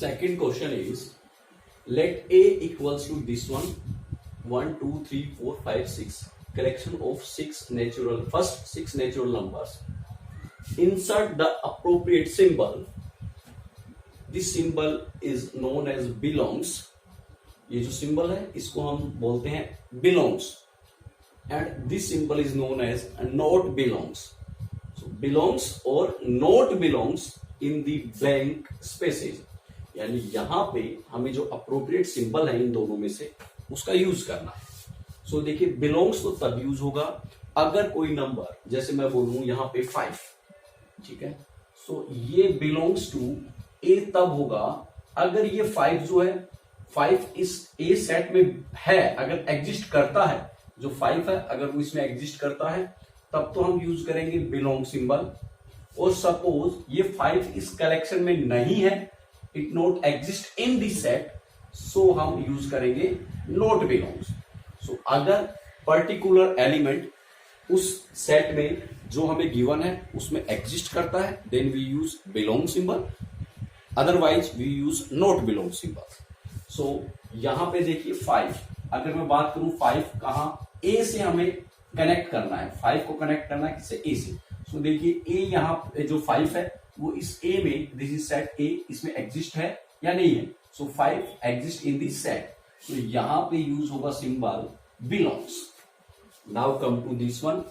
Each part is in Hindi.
Second question is, let A equals to this one, 1, 2, 3, 4, 5, 6, collection of first six natural numbers. Insert the appropriate symbol. This symbol is known as belongs. ये जो symbol है इसको हम बोलते हैं belongs. And this symbol is known as not belongs. So belongs or not belongs in the blank spaces. यानी यहां पे हमें जो अप्रोप्रिएट सिंबल है इन दोनों में से उसका यूज करना है. सो देखिए बिलोंग्स तो तब यूज होगा अगर कोई नंबर, जैसे मैं बोलूं यहां पे 5, ठीक है. सो ये बिलोंग्स टू ए तब होगा अगर ये 5 जो है 5 इस ए सेट में है, अगर एग्जिस्ट करता है, जो 5 है अगर वो इसमें एग्जिस्ट करता है तब तो हम यूज करेंगे बिलोंग सिंबल. और सपोज ये 5 इस कलेक्शन में नहीं है, it not exist in this set, so हम यूज करेंगे नॉट बिलोंग्स. सो अगर पर्टिकुलर एलिमेंट उस सेट में जो हमें गिवन है उसमें एग्जिस्ट करता है then we use belong symbol, otherwise we use not belong symbol. So यहां पे देखिए 5, अगर मैं बात करूं 5 कहां ए से हमें कनेक्ट करना है, 5 को कनेक्ट करना है किससे, ए से. सो देखिए ए यहां जो 5 है वो इस ए में, दिस इज सेट ए, इसमें एग्जिस्ट है या नहीं है. So 5 exist in this set, तो यहां पे यूज होगा symbol belongs. Now come to this one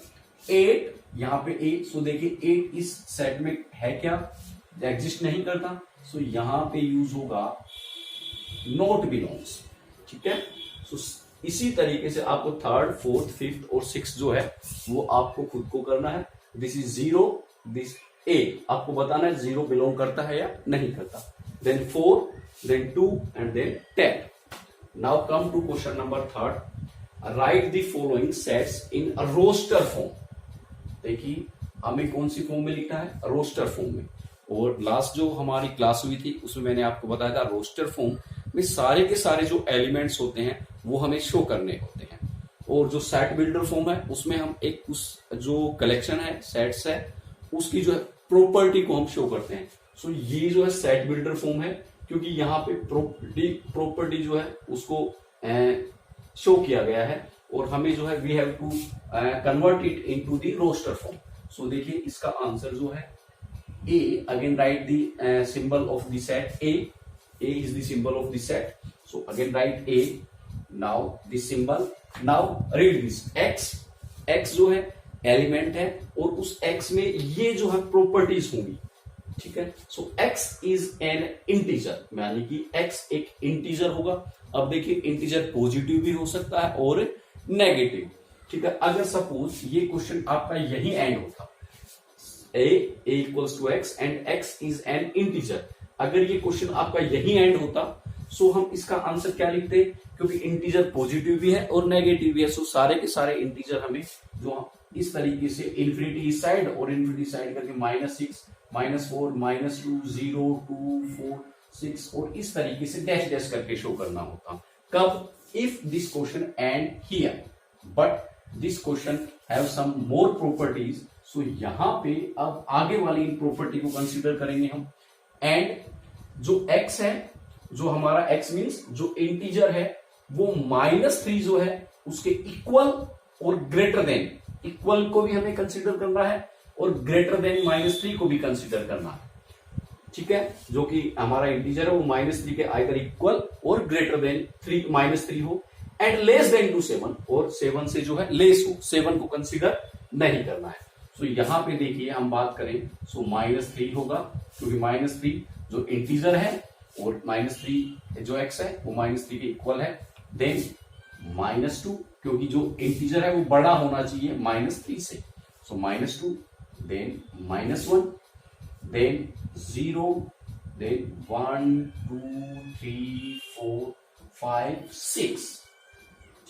8, यहां पे 8. सो देखिए 8 इस सेट में है क्या, एग्जिस्ट नहीं करता, सो यहां पे यूज होगा नॉट बिलोंग्स. ठीक है. सो इसी तरीके से आपको 3rd, 4th, 5th और 6th जो है वो आपको खुद को करना है. दिस इज 0, दिस ए आपको बताना है 0 बिलोंग करता है या नहीं करता. Then 4, then 2 and then 10. Now come to question number 3rd. Write the following sets in a roster form. देखिए हमें कौन सी फॉर्म में लिखना है, रोस्टर फॉर्म में. और लास्ट जो हमारी क्लास हुई थी उसमें मैंने आपको बताया था रोस्टर फॉर्म में सारे के सारे जो एलिमेंट्स होते हैं वो हमें शो करने होते हैं. और जो सेट बिल्डर फॉर्म है उसमें हम एक उस जो कलेक्शन है सेट्स है उसकी जो है प्रॉपर्टी को हम शो करते हैं. सो ये जो है सेट बिल्डर फॉर्म है क्योंकि यहाँ पे प्रॉपर्टी जो है उसको शो किया गया है और हमें जो है we have to convert it into the roster form. So देखिए इसका आंसर जो है A. Again write the symbol of the set A. A is the symbol of the set. So again write A. Now this symbol, now read this X. X जो है एलिमेंट है और उस x में ये जो है प्रॉपर्टीज होंगी. ठीक है. सो x इज एन इंटीजर, यानी कि x एक इंटीजर होगा. अब देखिए इंटीजर पॉजिटिव भी हो सकता है और नेगेटिव. ठीक है. अगर सपोज ये क्वेश्चन आपका यही एंड होता a equals to x and x is an integer, अगर ये क्वेश्चन आपका यही एंड होता सो हम इसका आंसर क्या लिखते, क्योंकि इंटीजर पॉजिटिव भी है और नेगेटिव भी है. सो सारे के सारे इंटीजर हमें जो इस तरीके से इन्फिनिटी इस साइड और इन्फिनिटी साइड करके -6, -4, -2, 0, 2, 4, 6 और इस तरीके से डैश डैश करके शो करना होता. कब, if this question end here, but this question have some more properties. So यहां पे अब आगे वाली इन प्रॉपर्टी को कंसीडर करेंगे हम. एंड जो x है, जो हमारा x मीन्स जो इंटीजर है वो -3 जो है उसके इक्वल और ग्रेटर देन, इक्वल को भी हमें कंसीडर करना है और ग्रेटर देन -3 को भी कंसीडर करना है. ठीक है. जो कि हमारा इंटीजर है वो -3 के आइदर इक्वल और ग्रेटर देन -3 हो एंड लेस देन टू 7 और 7 से जो है लेस हो, 7 को कंसीडर नहीं करना है. सो यहां पे देखिए हम बात करें सो -3 होगा क्योंकि -3 जो इंटीजर है और -3 जो x है वो -3 के इक्वल है. देन -2 क्योंकि जो इंटीजर है वो बड़ा होना चाहिए -3 से, सो -2, देन -1, देन 0, देन 1, 2, 3, 4, 5, 6.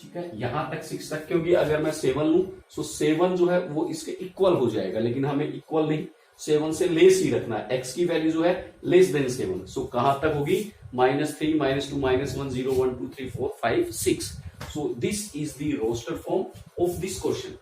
ठीक है. यहां तक 6 तक, क्योंकि अगर मैं 7 लूं तो 7 जो है वो इसके इक्वल हो जाएगा, लेकिन हमें इक्वल नहीं 7 से लेस ही रखना है. x की वैल्यू जो है लेस देन 7. सो कहां तक होगी, -3, -2, -1, 0, 1, 2, 3, 4, 5, 6. So this is the roster form of this question.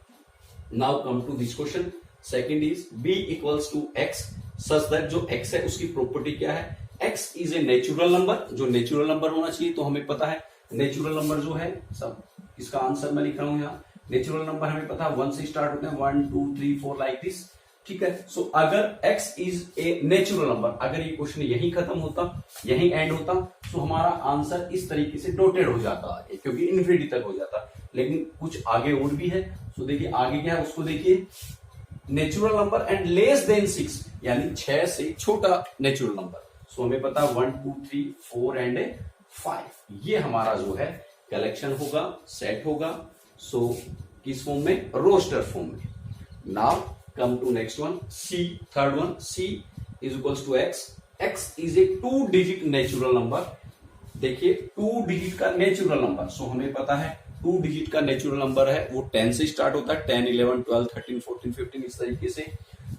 Now come to this question. Second is b equals to x such that जो x है उसकी प्रॉपर्टी क्या है, x is a natural number, जो नेचुरल नंबर होना चाहिए, तो हमें पता है नेचुरल नंबर जो है सब, इसका आंसर मैं लिख रहा हूं यहाँ। नेचुरल नंबर हमें पता है 1 से स्टार्ट होते हैं, 1 2 3 4 लाइक दिस, ठीक है। सो अगर x is a natural number, अगर ये क्वेश्चन यहीं खत्म होता, यहीं एंड होता, तो हमारा आंसर इस तरीके से डॉटेड हो जाता है, क्योंकि इन्फिनिटी तक हो जाता। लेकिन कुछ आगे और भी है, तो देखिए आगे क्या है उसको देखिए, natural number and less than 6, यानी 6 से छोटा नेचुरल नंबर। सो हमें पता 1 2 3 4 एंड 5, ये हमारा जो है कलेक्शन होगा, सेट होगा। सो किस फॉर्म में? रोस्टर फॉर्म में। Now come to next one, C, third one, C is equals to X. X is a 2-digit natural number. देखिए 2 डिजिट का नेचुरल नंबर, सो हमें पता है 2 डिजिट का नेचुरल नंबर है वो 10 से स्टार्ट होता है, 10 11 12 13 14 15 इस तरीके से,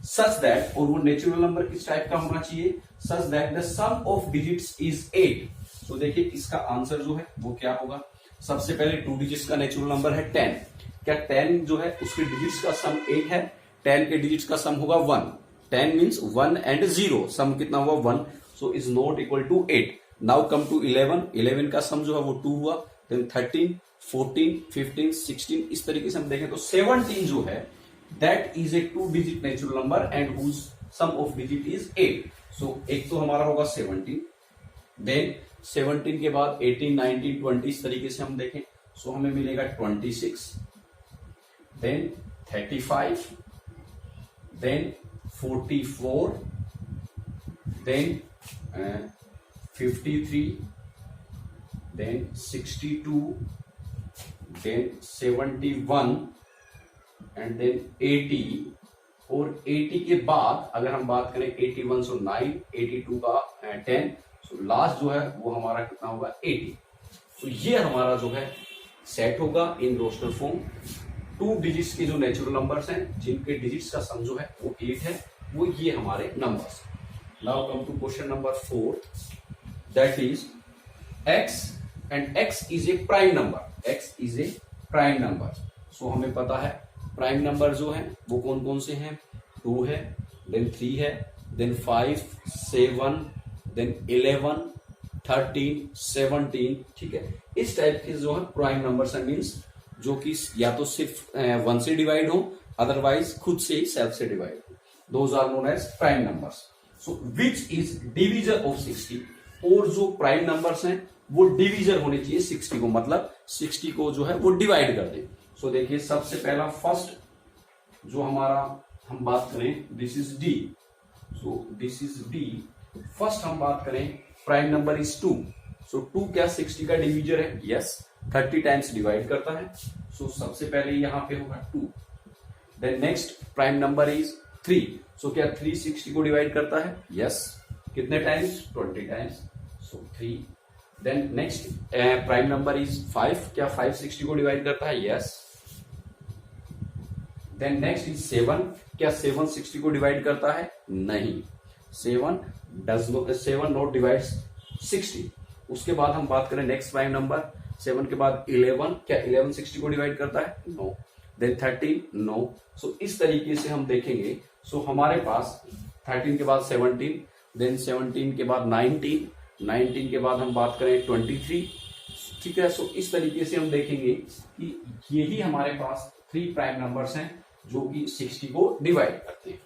सच दैट, और वो नेचुरल नंबर किस टाइप का होना चाहिए, such that the sum of digits is 8। So देखिए इसका आंसर जो है वो क्या होगा, सबसे पहले 2 डिजिट्स का नेचुरल नंबर है 10, क्या 10 जो है उसके डिजिट्स का सम 8 है, 10 के डिजिट्स का सम होगा 1, 10 मीन्स 1 एंड 0, सम कितना हुआ 1, so is not equal to 8। Now come to 11, 11 का सम जो है वो 2 हुआ, देन 13 14 15 16 इस तरीके से हम देखें तो 17 जो है that is a 2 digit natural number and whose sum of digit is 8। So एक तो हमारा होगा 17, देन 17 के बाद 18 19 20 इस तरीके से हम देखें, सो हमें मिलेगा 26, then 35, then 44, then 53, then 62, then 71 and then 80, और 80 के बाद अगर हम बात करें 81 सो 9, 82 का 10, सो लास्ट जो है वो हमारा कितना होगा 80। तो ये हमारा जो है सेट होगा इन रोस्टर फॉर्म। 2 डिजिट्स के जो नेचुरल नंबर्स हैं जिनके डिजिट्स का सम जो है वो 8 है, वो ये हमारे numbers. Now come to question number 4, that is x and x is a prime number, x is a prime number. So हमें पता है प्राइम नंबर जो है वो कौन कौन से हैं, 2 है, देन 3 है, देन 5 7, देन 11 13 17, ठीक है। इस टाइप के जो है प्राइम नंबर्स है, मीन्स जो कि या तो सिर्फ 1 से डिवाइड हो, अदरवाइज खुद से ही सेल्फ से डिवाइड हो, those are known as prime numbers. So which is divisor of 60, और जो प्राइम नंबर्स हैं वो डिविजर होने चाहिए 60 को, मतलब 60 को जो है वो डिवाइड कर दे। सो देखिए सबसे पहला फर्स्ट जो हमारा हम बात करें, this is D, so this is D. First हम बात करें प्राइम नंबर इज 2, सो 2 क्या 60 का डिविजर है, यस, 30 टाइम्स डिवाइड करता है, सो सबसे पहले यहां पे होगा 2। Then next prime number is 3, so क्या 3 60 को डिवाइड करता है, यस, कितने times, 20 times, so 3। Then next prime number is 5, क्या 5 60 को डिवाइड करता है, यस। देन नेक्स्ट इज 7, क्या 7 60 को डिवाइड करता है, नहीं, 7 नॉट डिवाइड्स 60। उसके बाद हम बात करें नेक्स्ट प्राइम नंबर 7 के बाद 11, क्या 11 60 को डिवाइड करता है, नो। Then 13, no. सो इस तरीके से हम देखेंगे। सो हमारे पास 13 के बाद 17, देन 17 के बाद 19, 19 के बाद हम बात करें 23, ठीक है। सो इस तरीके से हम देखेंगे कि यही हमारे पास 3 प्राइम नंबर्स हैं जो कि 60 को डिवाइड करते हैं।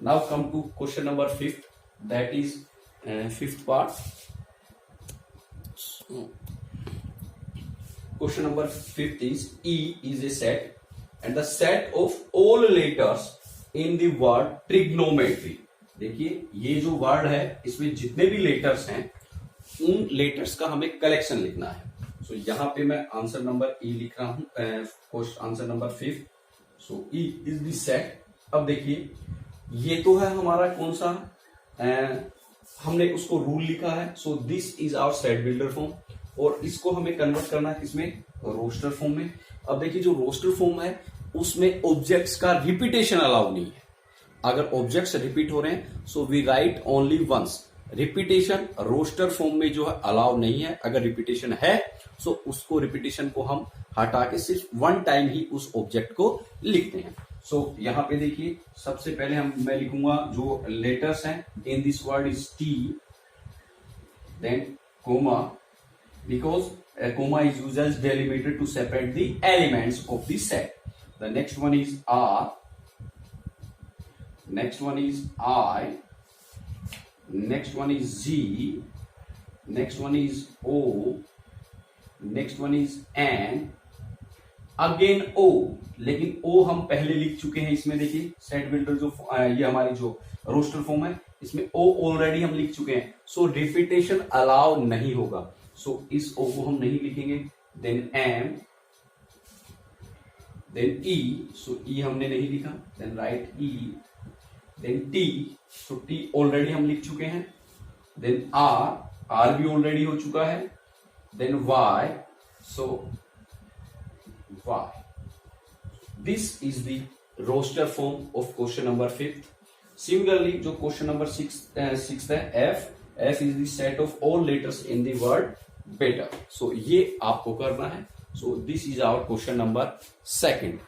Now come to question number 5, that is 5th part. Question number 5 is E is a set and the set of all letters in the word trigonometry। देखिए ये जो वर्ड है इसमें जितने भी लेटर्स हैं उन लेटर्स का हमें कलेक्शन लिखना है। सो यहाँ पे मैं आंसर नंबर E लिख रहा हूं, answer number 5। So E is the set. अब देखिए ये तो है हमारा कौन सा, हमने उसको रूल लिखा है। So this is our set builder form, और इसको हमें कन्वर्ट करना है किसमें, रोस्टर फॉर्म में। अब देखिए जो रोस्टर फॉर्म है उसमें ऑब्जेक्ट्स का रिपीटेशन अलाउ नहीं है। अगर ऑब्जेक्ट्स रिपीट हो रहे हैं so we write only once. Repetition roster form में जो है अलाउ नहीं है। अगर रिपीटेशन है सो उसको रिपीटेशन को हम हटा के सिर्फ 1 टाइम ही उस ऑब्जेक्ट को लिखते हैं। सो यहाँ पे देखिए सबसे पहले मैं लिखूंगा जो लेटर्स हैं in this word is T, then comma, because a comma is used as delimiter to separate the elements of the set. The next one is R, next one is I, next one is Z, next one is O, next one is N, again O, लेकिन O हम पहले लिख चुके हैं इसमें। देखिए सेट बिल्डर जो ये हमारी जो रोस्टर फॉर्म है इसमें O ऑलरेडी हम लिख चुके हैं, सो रिपीटेशन अलाउ नहीं होगा, सो इस O को हम नहीं लिखेंगे। Then M, then E, so E हमने नहीं लिखा, then write E, then T, so T already हम लिख चुके हैं, देन R भी ऑलरेडी हो चुका है, then Y, so Y. This is the roster form of question number 5th. Similarly, जो question number 6th है F is the set of all letters in the word better. So ये आपको करना है. So this is our question number 2nd.